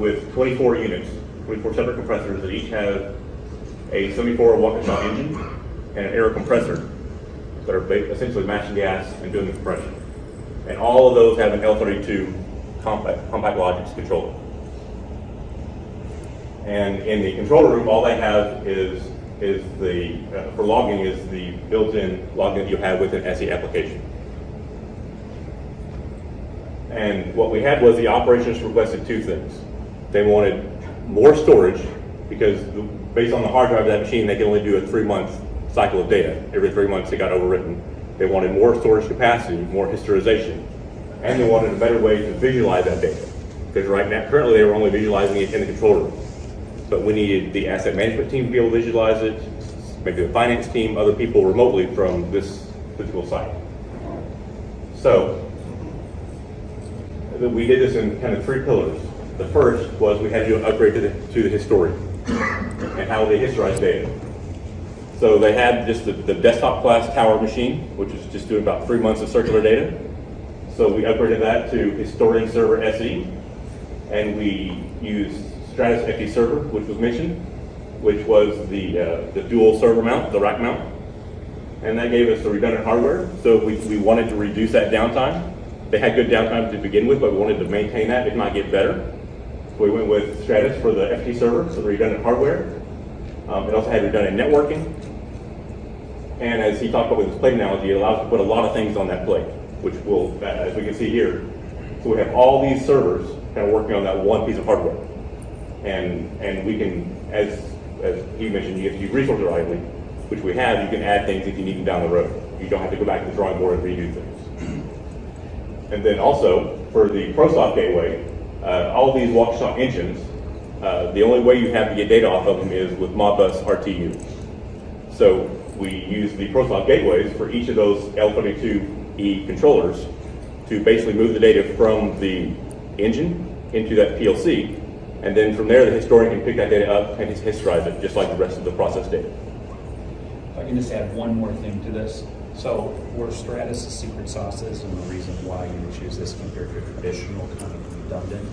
with 24 units, 24 separate compressors that each have a 74 Waukesha engine and an air compressor that are essentially matching gas and doing the compression. And all of those have an L32 compact logic controller. And in the control room, all they have is the, for logging, is the built-in logging that you have with an SE application. And what we had was the operations requested two things. They wanted more storage, because based on the hard drive of that machine, they can only do a 3-month cycle of data. Every 3 months it got overwritten. They wanted more storage capacity, more historization, and they wanted a better way to visualize that data. Because right now, currently they were only visualizing it in the control room. But we needed the asset management team to be able to visualize it, maybe the finance team, other people remotely from this physical site. So we did this in kind of 3 pillars. The first was we had to do an upgrade to the historian and how they historize data. So they had just the desktop class tower machine, which is just doing about 3 months of circular data. So we upgraded that to Historian Server SE, and we used Stratus FT Server, which was mentioned, which was the dual server mount, the rack mount, and that gave us the redundant hardware. So we wanted to reduce that downtime. They had good downtime to begin with, but we wanted to maintain that, if not get better. So we went with Stratus for the FT server, so the redundant hardware. It also had redundant networking. And as he talked about with his plate analogy, it allows us to put a lot of things on that plate, which will, as we can see here. So we have all these servers kind of working on that one piece of hardware. And we can, as he mentioned, if you resource it rightly, which we have, you can add things if you need them down the road. You don't have to go back to the drawing board and redo things. And then also, for the ProSoft gateway, all of these Waukesha engines, the only way you have to get data off of them is with Modbus RTU. So we use the ProSoft gateways for each of those L32E controllers to basically move the data from the engine into that PLC. And then from there, the historian can pick that data up and historize it, just like the rest of the process data. If I can just add one more thing to this. So where Stratus' secret sauce is, and the reason why you would choose this compared to a traditional kind of redundant,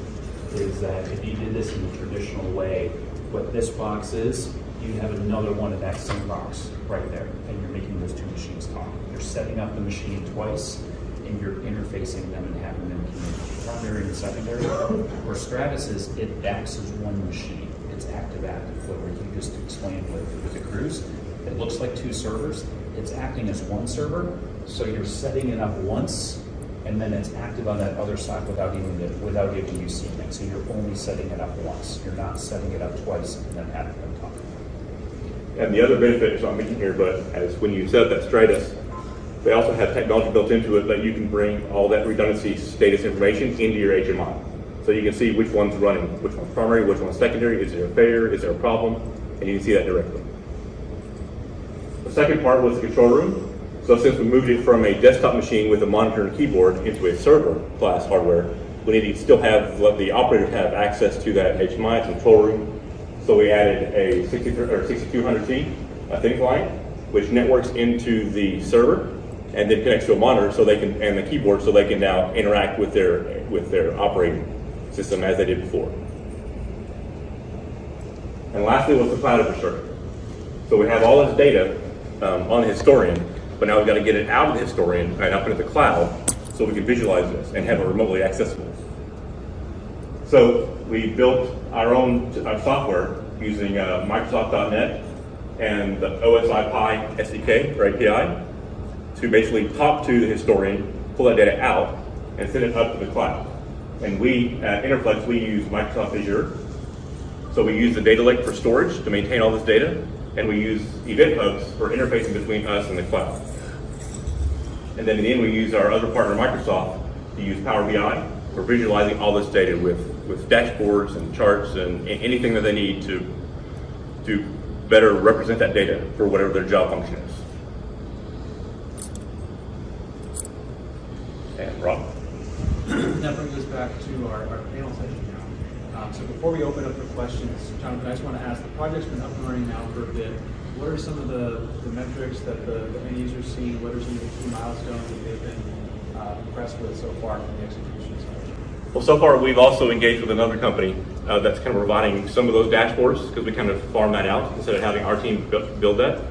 is that if you did this in the traditional way, what this box is, you have another one in that same box right there, and you're making those two machines talk. You're setting up the machine twice, and you're interfacing them and having them communicate. Primary and secondary. Where Stratus is, it acts as one machine. It's active-active, like you just explained with the cruise. It looks like 2 servers. It's acting as one server, so you're setting it up once, and then it's active on that other side without even you seeing it. So you're only setting it up once. You're not setting it up twice and then having them talk. And the other benefit, is not mentioned here, but as when you set up that Stratus, they also have technology built into it that you can bring all that redundancy status information into your HMI. So you can see which one's running, which one's primary, which one's secondary, is there a failure, is there a problem, and you can see that directly. The second part was the control room. So since we moved it from a desktop machine with a monitor and keyboard into a server class hardware, we need to still let the operator have access to that HMI control room. So we added a 6200T, a thin client, which networks into the server and then connects to a monitor so they can, and the keyboard, so they can now interact with their operating system as they did before. And lastly was the cloud infrastructure. So we have all this data on the historian, but now we've got to get it out of the historian and up into the cloud so we can visualize this and have it remotely accessible. So we built our own software using Microsoft.NET and the OSI Pi SDK or API to basically talk to the historian, pull that data out, and send it up to the cloud. And we, at Interflex, we use Microsoft Azure. So we use the data lake for storage to maintain all this data, and we use event hubs for interfacing between us and the cloud. And then in the end, we use our other partner, Microsoft, to use Power BI for visualizing all this data with dashboards and charts and anything that they need to better represent that data for whatever their job function is. And Rob. That brings us back to our panel session now. So before we open up for questions, Jonathan, I just want to ask, the project's been up and running now for a bit. What are some of the metrics that the end users see? What are some of the key milestones that they've been impressed with so far from the execution side? Well, so far we've also engaged with another company that's kind of providing some of those dashboards, because we kind of farm that out instead of having our team build that.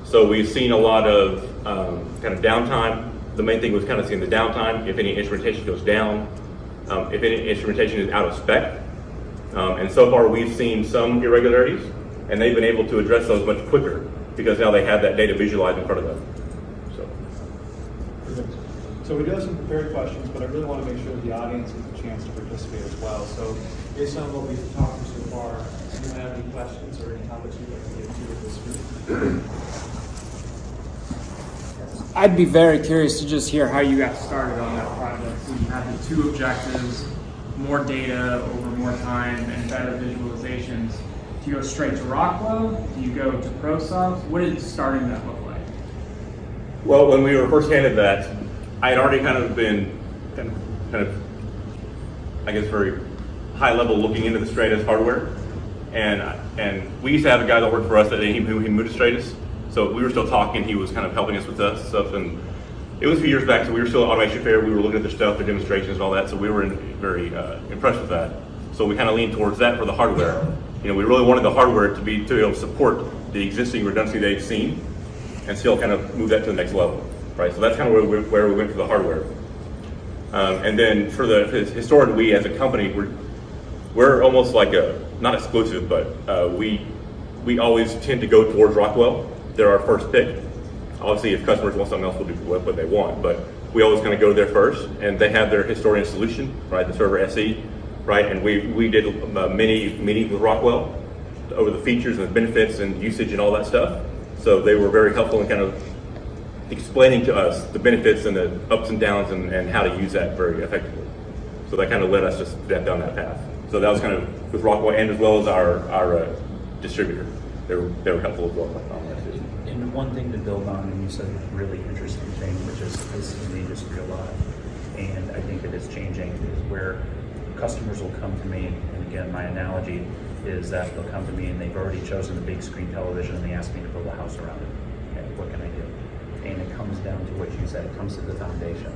So we've seen a lot of kind of downtime. The main thing was kind of seeing the downtime, if any instrumentation goes down, if any instrumentation is out of spec. And so far we've seen some irregularities, and they've been able to address those much quicker because now they have that data visualized in front of them. So we do have some prepared questions, but I really want to make sure the audience gets a chance to participate as well. So based on what we've talked so far, do you have any questions or any topics you'd like to get to with this group? I'd be very curious to just hear how you got started on that project. So you had the two objectives, more data over more time and better visualizations. Do you go straight to Rockwell? Do you go to ProSoft? What did starting that look like? Well, when we were first handed that, I had already kind of been I guess, very high level looking into the Stratus hardware. And we used to have a guy that worked for us that he moved to Stratus. So we were still talking, he was kind of helping us with that stuff. And it was a few years back, so we were still at Automation Fair, we were looking at their stuff, their demonstrations and all that, so we were very impressed with that. So we kind of leaned towards that for the hardware. You know, we really wanted the hardware to be able to support the existing redundancy they've seen and still kind of move that to the next level, right? So that's kind of where we went for the hardware. And then for the historian, we as a company, we're almost like not exclusive, but we always tend to go towards Rockwell. They're our first pick. Obviously, if customers want something else, we'll do what they want, but we always kind of go there first, and they have their historian solution, right, the server SE, right, and we did many meetings with Rockwell over the features and the benefits and usage and all that stuff, so they were very helpful in kind of explaining to us the benefits and the ups and downs and how to use that very effectively. So that kind of led us just down that path. So that was kind of with Rockwell and as well as our distributor. They were helpful as well on that too. And one thing to build on, and you said a really interesting thing, which is this is the industry a lot, and I think that it's changing, is where customers will come to me, and again, my analogy is that they'll come to me and they've already chosen the big screen television and they ask me to build a house around it. Okay, what can I do? And it comes down to what you said, it comes to the foundation.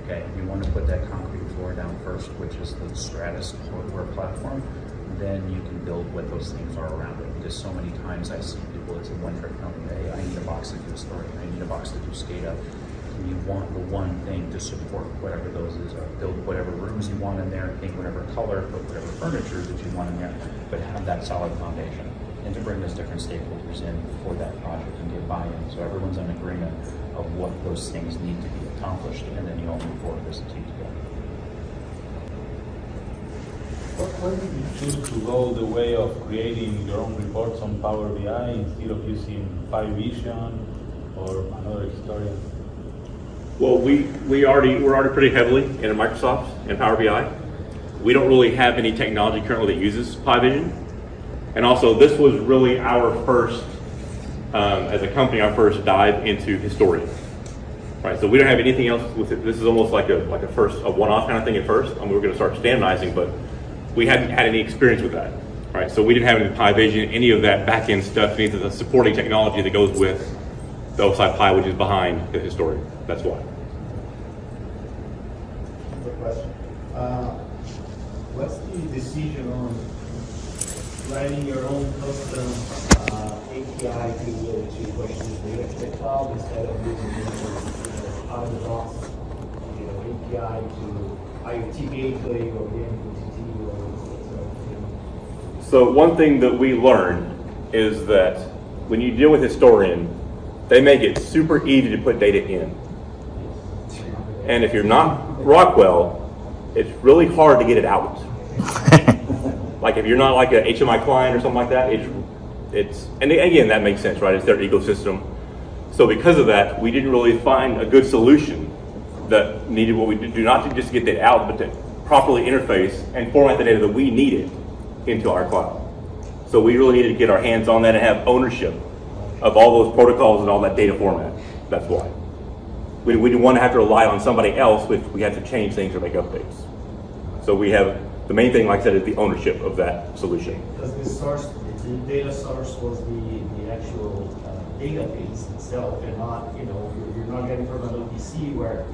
Okay, you want to put that concrete floor down first, which is the Stratus hardware platform, then you can build what those things are around it. Because so many times I see people, it's a one-trick pony. Hey, I need a box to do story, I need a box to do SCADA. And you want the one thing to support whatever those is, or build whatever rooms you want in there, paint whatever color, put whatever furniture that you want in there, but have that solid foundation. And to bring those different stakeholders in for that project and get buy-in, so everyone's in agreement of what those things need to be accomplished, and then you all move forward as a team together. Why did you choose to go the way of creating your own reports on Power BI instead of using PyVision or another historian? Well, we're already pretty heavily into Microsoft and Power BI. We don't really have any technology currently that uses PyVision. And also, this was really our first, as a company, our first dive into historian. Right, so we don't have anything else with it. This is almost like a one-off kind of thing at first. I mean, we're going to start standardizing, but we hadn't had any experience with that. Right, so we didn't have any PyVision, any of that back-end stuff, any of the supporting technology that goes with the outside Pi, which is behind the historian. That's why. Quick question. What's the decision on writing your own custom API to be able to push this data to the cloud instead of using out of the box API to IoT gateway or MQTT or So one thing that we learned is that when you deal with historian, they make it super easy to put data in. And if you're not Rockwell, it's really hard to get it out. Like if you're not like an HMI client or something like that, it's and again, that makes sense, right? It's their ecosystem. So because of that, we didn't really find a good solution that needed what we do not to just get that out, but to properly interface and format the data that we needed into our cloud. So we really needed to get our hands on that and have ownership of all those protocols and all that data format. That's why. We didn't want to have to rely on somebody else if we had to change things or make updates. So we have, the main thing, like I said, is the ownership of that solution. Because the source, the data source was the actual database itself, and not, you're not getting from an OPC where,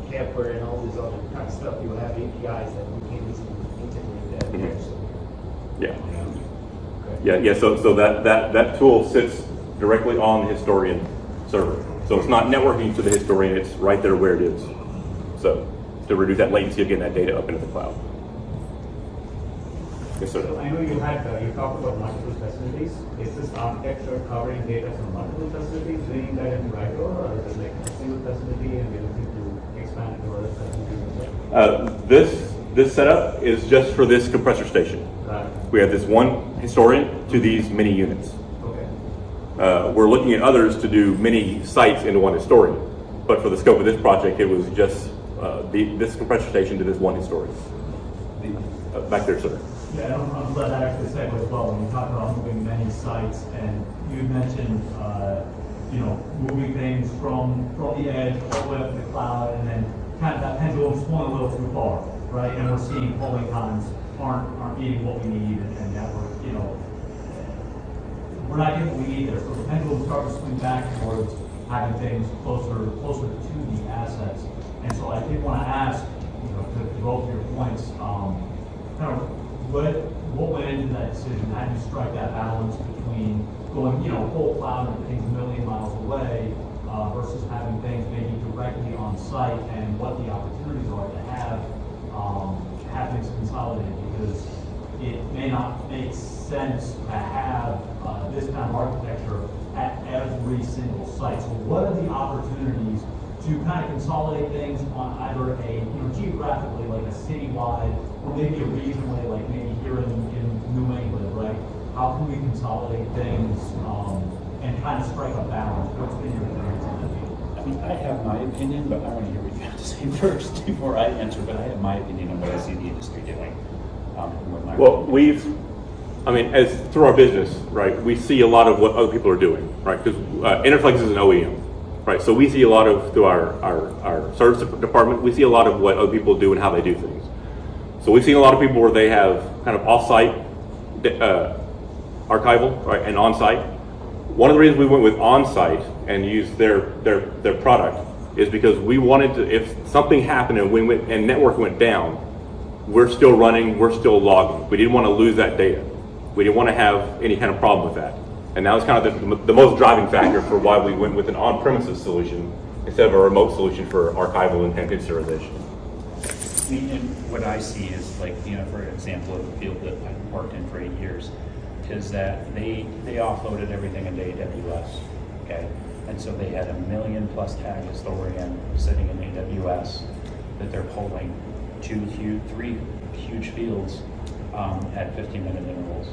Kepler and all this other kind of stuff, you have APIs that you can easily integrate that. Mm-hmm. So Yeah. Yeah. So that tool sits directly on the historian server. So it's not networking to the historian, it's right there where it is. So to reduce that latency of getting that data up into the cloud. Yes, sir. So I know you talked about multiple facilities. Is this architecture covering data from multiple facilities, bringing that into right order, or is it like a single facility and we're looking to expand to other facilities as well? This setup is just for this compressor station. Right. We have this one historian to these many units. Okay. We're looking at others to do many sites into one historian. But for the scope of this project, it was just this compressor station to this one historian. Back there, sir. Yeah, I'm glad that actually segues as well. When you talk about moving many sites, and you mentioned, moving things from the edge all the way up to the cloud, and then kind of that pendulum swung a little too far, right? And we're seeing polling times aren't meeting what we need, and that we're not getting what we need there. So the pendulum starts to swing back towards having things closer to the assets. And so I did want to ask, to both your points, kind of what went into that decision? How do you strike that balance between going, whole cloud and things a million miles away versus having things maybe directly on site, and what the opportunities are to have things consolidated? Because it may not make sense to have this kind of architecture at every single site. So what are the opportunities to kind of consolidate things on either a, geographically, like a citywide, or maybe a regionally, like maybe here in New England, right? How can we consolidate things and kind of strike a balance? What's been your experience on that field? I mean, I have my opinion, but I want to hear what you have to say first before I answer. But I have my opinion on what I see the industry doing. Well, as through our business, right, we see a lot of what other people are doing, right? Because Interflex is an OEM, right? So we see a lot of, through our service department, we see a lot of what other people do and how they do things. So we've seen a lot of people where they have kind of off-site archival, right, and on-site. One of the reasons we went with on-site and used their product is because we wanted to, if something happened and network went down, we're still running, we're still logging. We didn't want to lose that data. We didn't want to have any kind of problem with that. And that was kind of the most driving factor for why we went with an on-premises solution instead of a remote solution for archival and containerization. I mean, and what I see is, like, for example, of the field that I've worked in for 8 years, is that they offloaded everything into AWS, okay? And so they had 1 million plus tag historian sitting in AWS that they're pulling 3 huge fields at 15-minute intervals.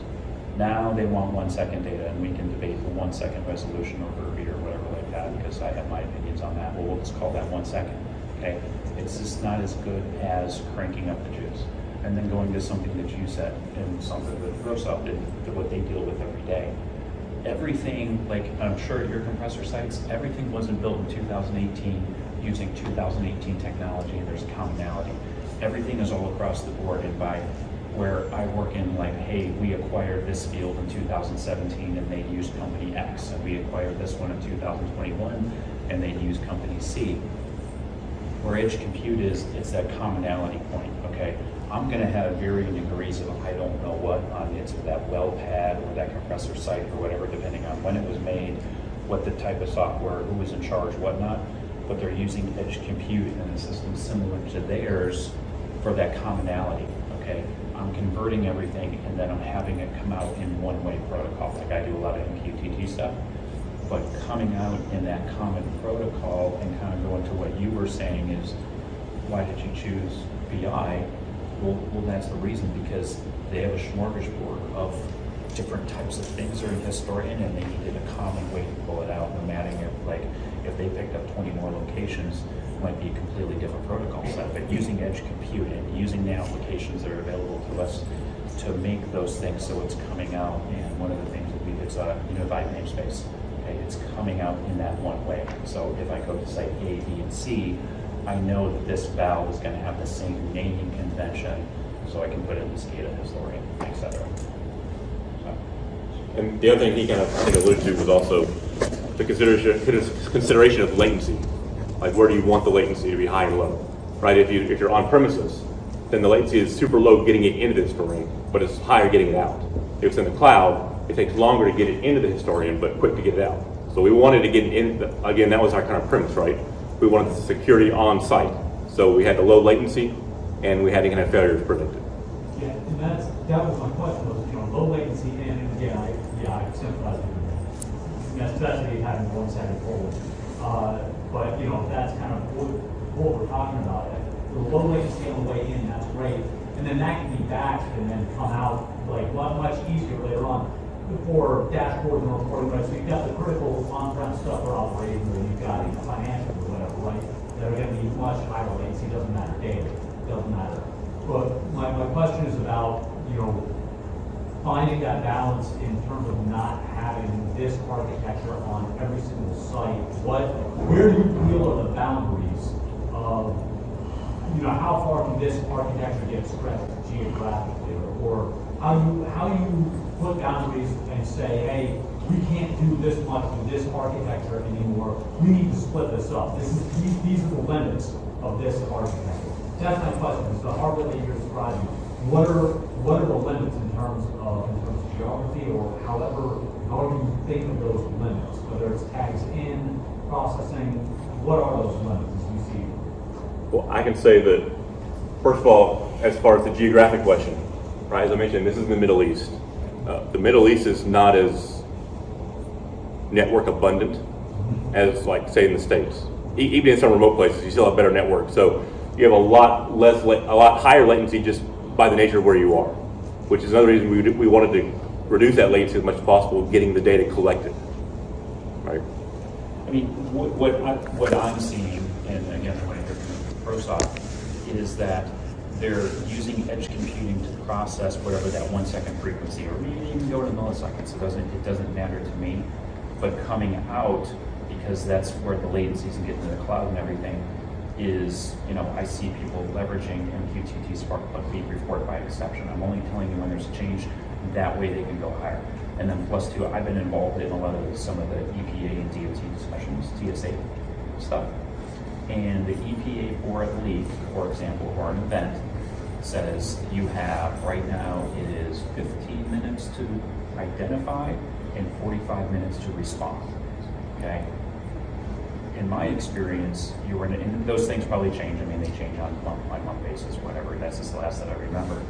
Now they want 1 second data, and we can debate the 1 second resolution over a read or whatever like that, because I have my opinions on that. Well, we'll just call that 1 second, okay? It's just not as good as cranking up the juice. And then going to something that you said, and something that Grossoft did, to what they deal with every day. Everything, like I'm sure at your compressor sites, everything wasn't built in 2018 using 2018 technology, and there's a commonality. Everything is all across the board, and by where I work in, like, hey, we acquired this field in 2017 and they used company X, and we acquired this one in 2021 and they used company C. Where edge compute is, it's that commonality point, okay? I'm gonna have varying degrees of I don't know what on it's that well pad or that compressor site or whatever, depending on when it was made, what the type of software, who was in charge, whatnot, but they're using edge compute in a system similar to theirs for that commonality, okay? I'm converting everything and then I'm having it come out in one-way protocol. Like I do a lot of MQTT stuff, but coming out in that common protocol and kind of going to what you were saying is, why did you choose BI? Well, that's the reason, because they have a smorgasbord of different types of things that are in historian, and they needed a common way to pull it out. Formatting it, like if they picked up 20 more locations, it might be a completely different protocol set. But using edge compute and using the applications that are available to us to make those things so it's coming out. And one of the things that we did is a unified namespace. Okay, it's coming out in that one way. So if I go to site A, B, and C, I know that this valve is going to have the same naming convention, so I can put it in the SCADA historian, etc. So. And the other thing he kind of, I think, alluded to was also the consideration of latency. Like, where do you want the latency to be, high and low, right? If you're on premises, then the latency is super low getting it into the historian, but it's higher getting it out. If it's in the cloud, it takes longer to get it into the historian, but quick to get it out. So we wanted to get it in, again, that was our kind of premise, right? We wanted the security on site. So we had the low latency, and we had internet failures predicted. Yeah, and that was my question, was, low latency, and again, I sympathize with you, especially having 1 second hold. But, that's kind of what we're talking about. The low latency on the way in, that's great. And then that can be batched and then come out like much easier later on for dashboards and reporting, right? So you've got the critical on-prem stuff for operating, or you've got financial or whatever, right? That are going to be much higher latency, doesn't matter data, doesn't matter. But my question is about, finding that balance in terms of not having this architecture on every single site. Where do you feel are the boundaries of, how far can this architecture get stretched geographically, or how you put boundaries and say, hey, we can't do this much with this architecture anymore. We need to split this up. These are the limits of this architecture. That's my question. Is the hardware that you're describing, what are the limits in terms of geography, or however you think of those limits, whether it's tags in, processing, what are those limits as you see? Well, I can say that, first of all, as far as the geographic question, right, as I mentioned, this is the Middle East. The Middle East is not as network abundant as, like, say, in the States. Even in some remote places, you still have better network. So you have a lot higher latency just by the nature of where you are, which is another reason we wanted to reduce that latency as much as possible, getting the data collected, right? I mean, what I'm seeing, and again, I want to hear from ProSoft, is that they're using edge computing to process whatever that 1 second frequency, or maybe even go to milliseconds. It doesn't matter to me. But coming out, because that's where the latencies and getting to the cloud and everything is, I see people leveraging MQTT Sparkplug Beat Report by exception. I'm only telling you when there's a change. That way they can go higher. And then plus two, I've been involved in a lot of some of the EPA and DOT discussions, TSA stuff. And the EPA for a leak, for example, or an event, says you have, right now, it is 15 minutes to identify and 45 minutes to respond, okay? In my experience, and those things probably change. I mean, they change on a month-by-month basis, whatever. That's just the last that I remember.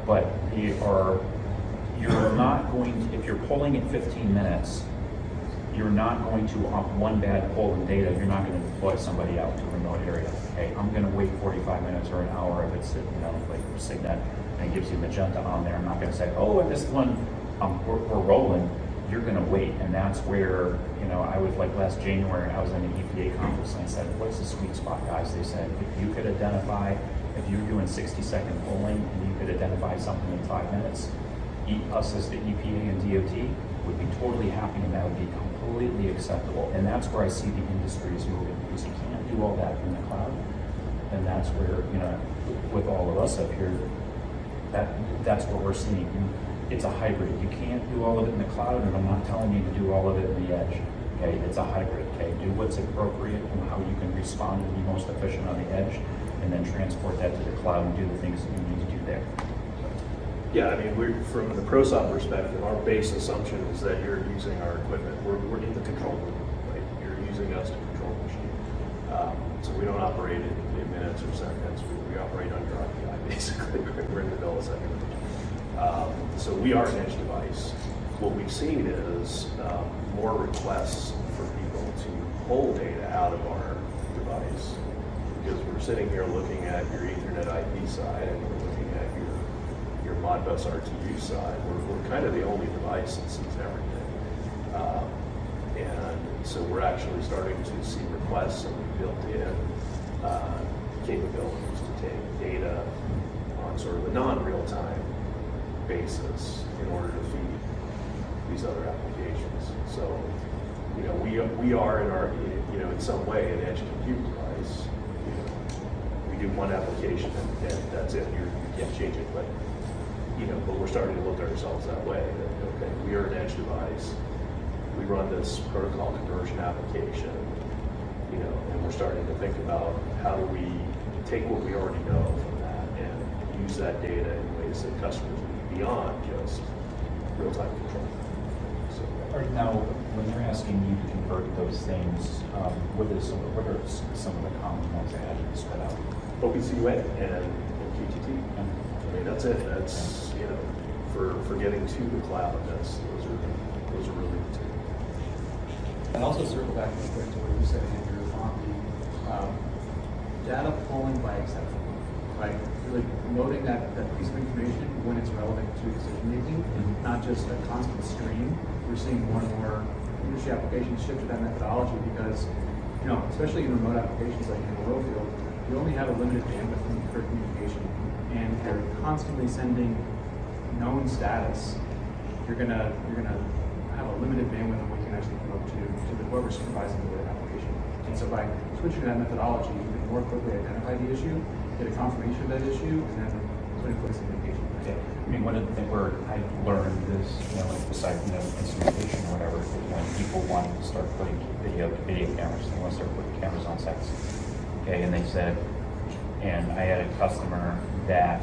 But you're not going to, if you're pulling at 15 minutes, you're not going to, off one bad pull in data, you're not going to deploy somebody out to a remote area. Okay, I'm going to wait 45 minutes or an hour if it's, like Signet, and it gives you magenta on there. I'm not going to say, oh, at this one, we're rolling. You're going to wait, and that's where, I was like last January, I was in an EPA conference, and I said, what's the sweet spot, guys? They said, if you could identify, if you're doing 60-second polling, and you could identify something in 5 minutes, us as the EPA and DOT would be totally happy, and that would be completely acceptable. And that's where I see the industry is moving, because you can't do all that in the cloud. And that's where, with all of us up here, that's what we're seeing. It's a hybrid. You can't do all of it in the cloud, and I'm not telling you to do all of it in the edge. Okay, it's a hybrid. Okay, do what's appropriate and how you can respond and be most efficient on the edge, and then transport that to the cloud and do the things that you need to do there. Yeah, I mean, from the ProSoft perspective, our base assumption is that you're using our equipment. We're in the control room, right? You're using us to control the machine. So we don't operate in minutes or seconds. We operate under RPI, basically. We're in the millisecond. So we are an edge device. What we've seen is more requests for people to pull data out of our device, because we're sitting here looking at your Ethernet IP side, and we're looking at your Modbus RTU side. We're kind of the only device that sees everything. And so we're actually starting to see requests, and we built in capabilities to take data on sort of a non-real-time basis in order to feed these other applications. So, we are in some way an edge compute device. We do one application and that's it. You can't change it, but we're starting to look at ourselves that way. That, okay, we are an edge device. We run this protocol conversion application, and we're starting to think about how do we take what we already know from that and use that data in ways that customers need beyond just real-time control. So, Right now, when they're asking you to convert those things, what are some of the common ones that have been spread out? OPC-UA and QTT. I mean, that's it. That's, you know, for getting to the cloud, those are really the two. And also circle back real quick to what you said, Andrew, on the data pulling by exception, right? Really noting that piece of information when it's relevant to decision making, not just a constant stream. We're seeing more and more industry applications shift to that methodology because, you know, especially in remote applications like in the oil field, you only have a limited bandwidth for communication, and if you're constantly sending known status, you're gonna have a limited bandwidth of what you can actually promote to the whoever's supervising the application. And so by switching to that methodology, you can more quickly identify the issue, get a confirmation of that issue, and then put in place a mitigation plan. Yeah. I mean, one of the things where I learned this, you know, like besides, you know, instrumentation or whatever, is when people want to start putting video cameras, they want to start putting cameras on sets. Okay, and they said, and I had a customer that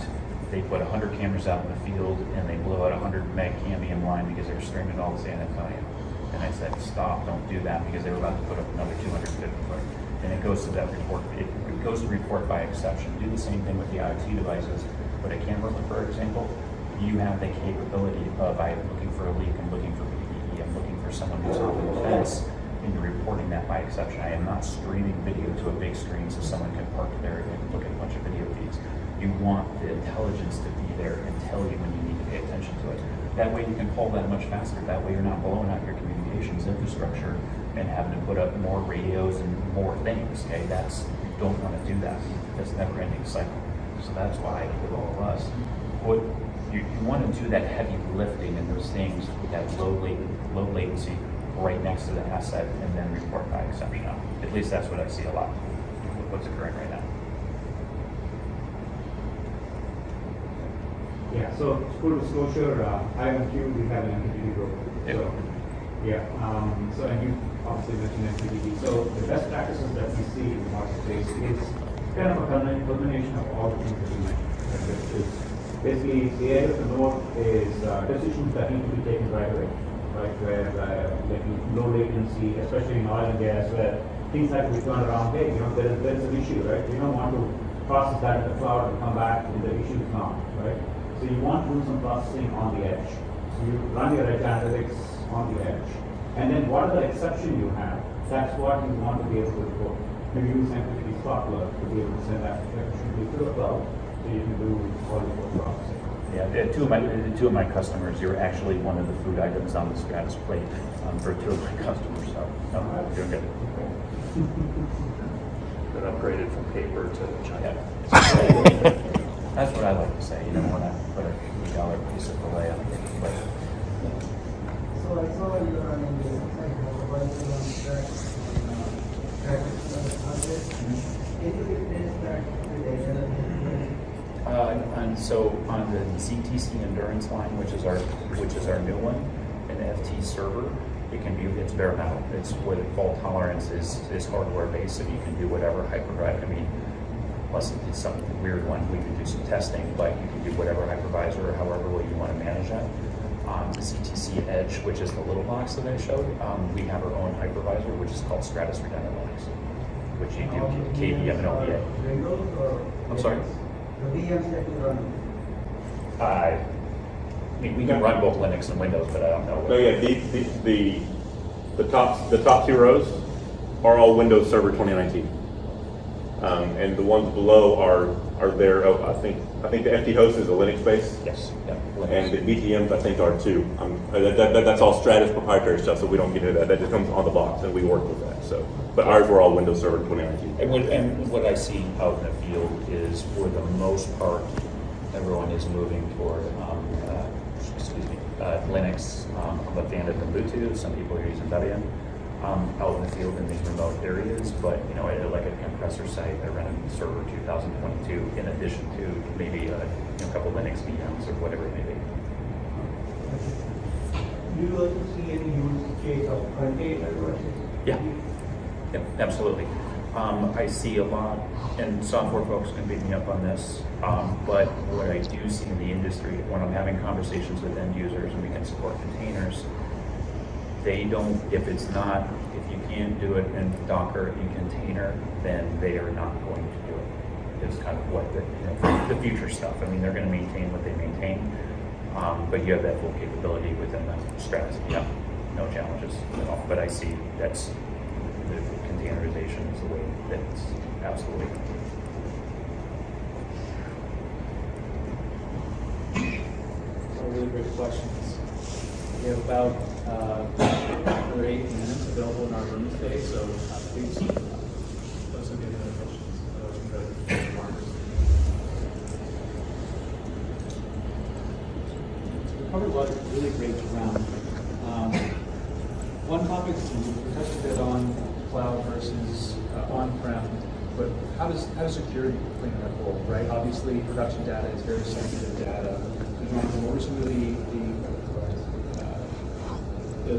they put 100 cameras out in the field and they blew out 100 meg cambium line because they were streaming all to San Antonio. And I said, stop, don't do that, because they were about to put up another 250 foot. And it goes to that report, it goes to report by exception. Do the same thing with the IoT devices. But a camera, for example, you have the capability of, I'm looking for a leak, I'm looking for PPE, I'm looking for someone who's on the fence, and you're reporting that by exception. I am not streaming video to a big screen so someone can park there and look at a bunch of video feeds. You want the intelligence to be there and tell you when you need to pay attention to it. That way you can pull that much faster. That way you're not blowing out your communications infrastructure and having to put up more radios and more things. Okay, you don't want to do that. That's never ending cycle. So that's why with all of us, what you want to do that heavy lifting and those things with that low latency right next to the asset and then report by exception out. At least that's what I see a lot with what's occurring right now. Yeah, so full disclosure, IMQ, we have an MPPD group. Yep. So, yeah, so and you obviously mentioned MPPD. So the best practices that we see in the marketplace is kind of a culmination of all the things that you mentioned. Right? Basically, the area of the north is decisions that need to be taken right away, right? Where like low latency, especially in oil and gas, where things have to be turned around. Hey, you know, there is an issue, right? You don't want to process that in the cloud and come back and the issue is gone, right? So you want to do some processing on the edge. So you run your edge analytics on the edge. And then whatever exception you have, that's what you want to be able to report. Maybe use MPPD software to be able to send that exception to the cloud so you can do all the work processing. Yeah, two of my customers, you're actually one of the food items on the Stratus plate for two of my customers. So, no, you're good. Been upgraded from paper to China. Yeah. That's what I like to say. You don't want to put a $3 piece of filet on it. But, So I saw you're running the supervisor on track, Can you replace that with another? and so on the ZTC Endurance line, which is our new one, an FT server, it's bare metal. It's where the fault tolerance is hardware based, so you can do whatever hyperdrive. I mean, unless it's some weird one, we can do some testing, but you can do whatever hypervisor or however way you want to manage that. The CTC Edge, which is the little box that I showed, we have our own hypervisor, which is called Stratus Redundant Linux, which you do KVM and OVA. Windows or? I'm sorry? The VMs that you run? I mean, we can run both Linux and Windows, but I don't know. No, yeah, the top two rows are all Windows Server 2019. And the ones below are there. Oh, I think the FT host is a Linux base. Yes. Yeah, And the VTMs I think are too. That's all Stratus proprietary stuff, so we don't get into that. That just comes on the box, and we work with that. So, but ours were all Windows Server 2019. And what I see out in the field is, for the most part, everyone is moving toward Linux. I'm a fan of Ubuntu. Some people are using Debian out in the field in these remote areas. But at like a compressor site, I run a server 2022 in addition to maybe a couple Linux VMs or whatever it may be. Do you also see any use case of container versus? Yeah, absolutely. I see a lot, and software folks can beat me up on this, but what I do see in the industry, when I'm having conversations with end users and we can support containers, they don't, if you can't do it in Docker in container, then they are not going to do it. It's kind of what the future stuff. I mean, they're going to maintain what they maintain, but you have that full capability within the Stratus. Yeah, no challenges at all. But I see that's the containerization is the way that it's absolutely. Really great questions. We have about another 8 minutes available in our room today, so please let us know if you have any questions. We covered a lot of really great ground. One topic we touched a bit on cloud versus on-prem, but how does security play in that role, right? Obviously, production data is very sensitive data. What are some of the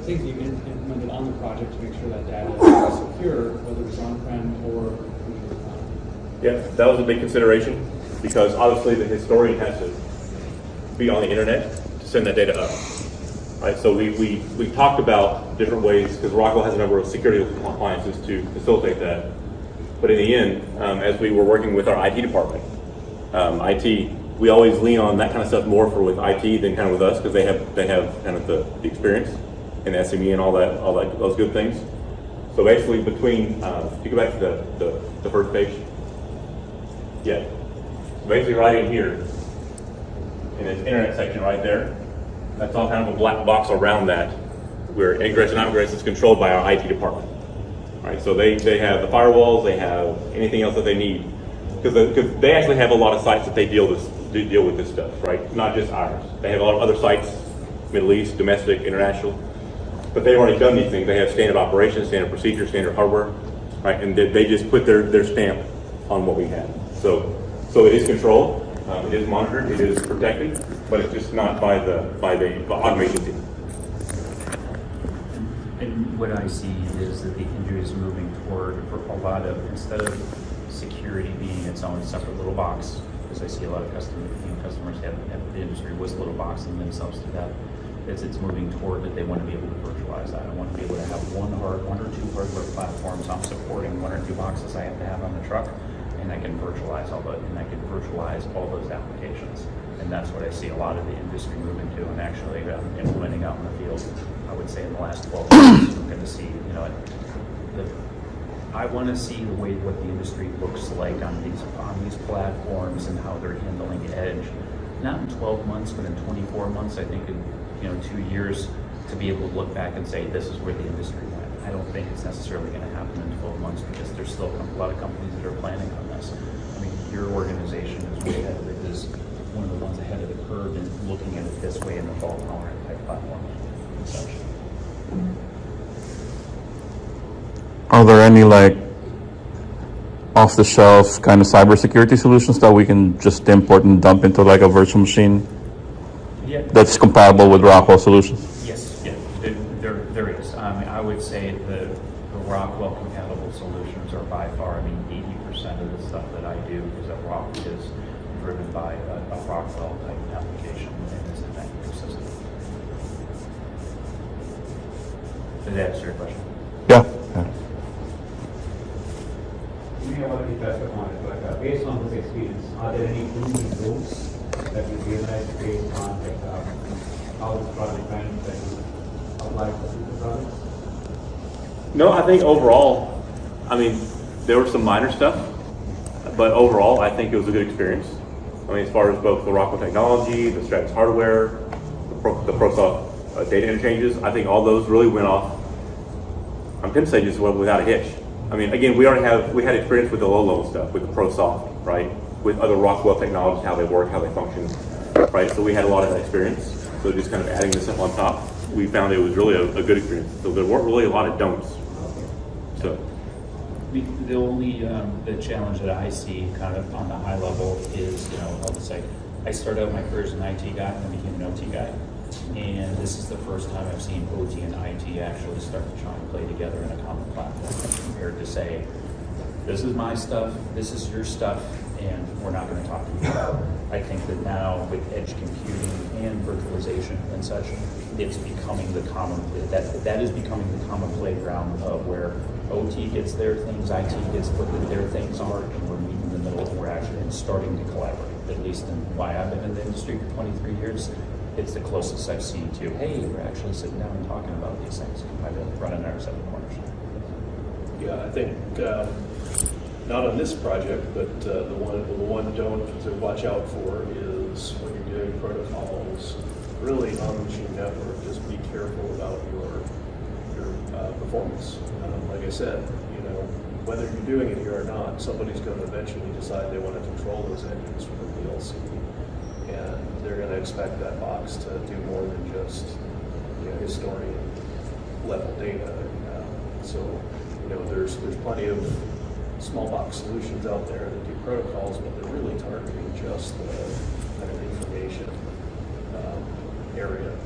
things that you implemented on the project to make sure that data is secure, whether it's on-prem or cloud? Yeah, that was a big consideration because obviously the historian has to be on the internet to send that data up. Right, so we talked about different ways because Rockwell has a number of security appliances to facilitate that. But in the end, as we were working with our IT department, IT, we always lean on that kind of stuff more with IT than kind of with us because they have kind of the experience in SME and all that those good things. So basically, between if you go back to the first page, yeah. So basically, right in here, in this internet section right there, that's all kind of a black box around that, where ingress and outgress is controlled by our IT department. Right, so they have the firewalls, they have anything else that they need, because they actually have a lot of sites that they deal with this stuff, right? Not just ours. They have a lot of other sites, Middle East, domestic, international, but they've already done these things. They have standard operations, standard procedures, standard hardware, right? And they just put their stamp on what we have. So it is controlled, it is monitored, it is protected, but it's just not by the automation team. And what I see is that the industry is moving toward a lot of, instead of security being its own separate little box, because I see a lot of customers have the industry was a little boxing themselves to that. It's moving toward that they want to be able to virtualize that. I want to be able to have one or two hardware platforms I'm supporting, 1 or 2 boxes I have to have on the truck, and I can virtualize all those applications. And that's what I see a lot of the industry moving to, and actually implementing out in the field. I would say in the last 12 months, we're going to see, I want to see the way what the industry looks like on these platforms and how they're handling edge. Not in 12 months, but in 24 months. I think in 2 years to be able to look back and say this is where the industry went. I don't think it's necessarily going to happen in 12 months because there's still a lot of companies that are planning on this. I mean, your organization is way ahead of it. Is one of the ones ahead of the curve in looking at it this way in the fault tolerant type platform and such. Are there any off-the-shelf kind of cybersecurity solutions that we can just import and dump into a virtual machine that's compatible with Rockwell solutions? Yes, yeah, there is. I would say the Rockwell compatible solutions are by far, 80% of the stuff that I do is driven by a Rockwell type application in this event system. Did that answer your question? Yeah. You may have already touched upon it, but based on this experience, are there any proven rules that you realize based on how this project went that you applied for future projects? No, I think overall, there was some minor stuff, but overall, I think it was a good experience. As far as both the Rockwell technology, the Stratus hardware, the ProSoft data interchanges, I think all those really went off. I'm going to say just without a hitch. Again, we had experience with the low-level stuff, with the ProSoft, right? With other Rockwell technologies, how they work, how they function, right? So we had a lot of that experience. So just kind of adding this up on top, we found it was really a good experience. So there weren't really a lot of don'ts. So. The only the challenge that I see kind of on the high level is, I started out my career as an IT guy and then became an OT guy. And this is the first time I've seen OT and IT actually start to try and play together in a common platform compared to, say, this is my stuff, this is your stuff, and we're not going to talk to you. I think that now with edge computing and virtualization and such, it's becoming the common, that is becoming the common playground of where OT gets their things, IT gets what their things are, and we're meeting in the middle, and we're actually starting to collaborate. At least in why I've been in the industry for 23 years, it's the closest I've seen to, hey, we're actually sitting down and talking about these things. I've been running our 7 corners. Yeah, I think, not on this project, but the one don't to watch out for is when you're doing protocols, really on the machine network, just be careful about your performance. Like I said, whether you're doing it here or not, somebody's going to eventually decide they want to control those engines from the PLC, and they're going to expect that box to do more than just historian level data. So there's plenty of small box solutions out there that do protocols, but they're really targeting just the kind of information area.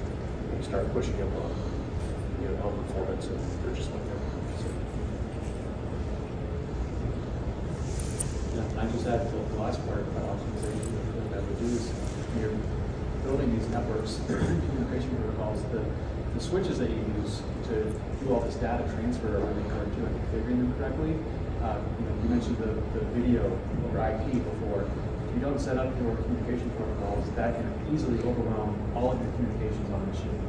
You start pushing them on performance, and they're just not there. I just add to the last part about optimization. What that would do is when you're building these networks, communication protocols, the switches that you use to do all this data transfer are really hard to and configuring them correctly. You mentioned the video over IP before. If you don't set up your communication protocols, that can easily overwhelm all of your communications on the machine.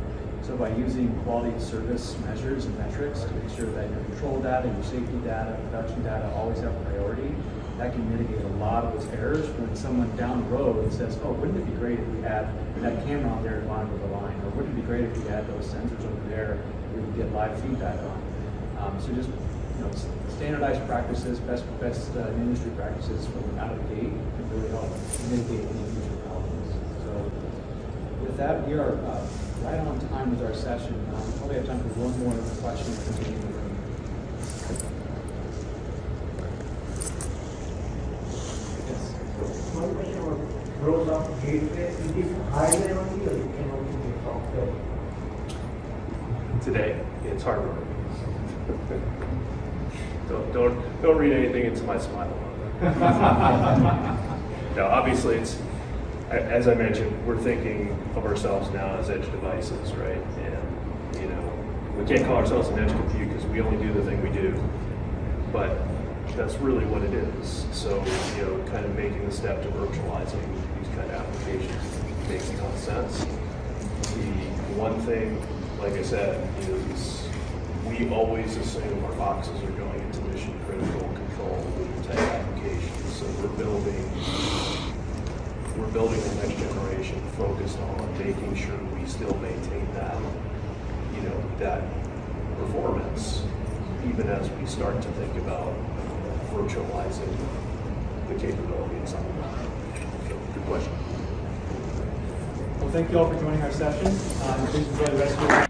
So by using quality of service measures and metrics to make sure that your control data, your safety data, production data always have priority, that can mitigate a lot of those errors when someone down the road says, oh, wouldn't it be great if we had that camera out there to monitor the line? Or wouldn't it be great if we had those sensors over there we would get live feedback on? So just standardized practices, best industry practices from out of the gate can really help mitigate any future problems. So with that, we are right on time with our session. We probably have time for one more question from the room. One question was growth of gateway. It is hardware only, or you can also do software? Today, it's hardware. Don't read anything into my smile. No, obviously it's, as I mentioned, we're thinking of ourselves now as edge devices, right? And we can't call ourselves an edge compute because we only do the thing we do, but that's really what it is. So kind of making the step to virtualizing these kind of applications makes a ton of sense. The one thing, like I said, is we always assume our boxes are going into mission critical control type applications. So we're building the next generation focused on making sure we still maintain that, that performance, even as we start to think about virtualizing the capability in some of that. So, good question. Well, thank you all for joining our session. Please enjoy the rest of your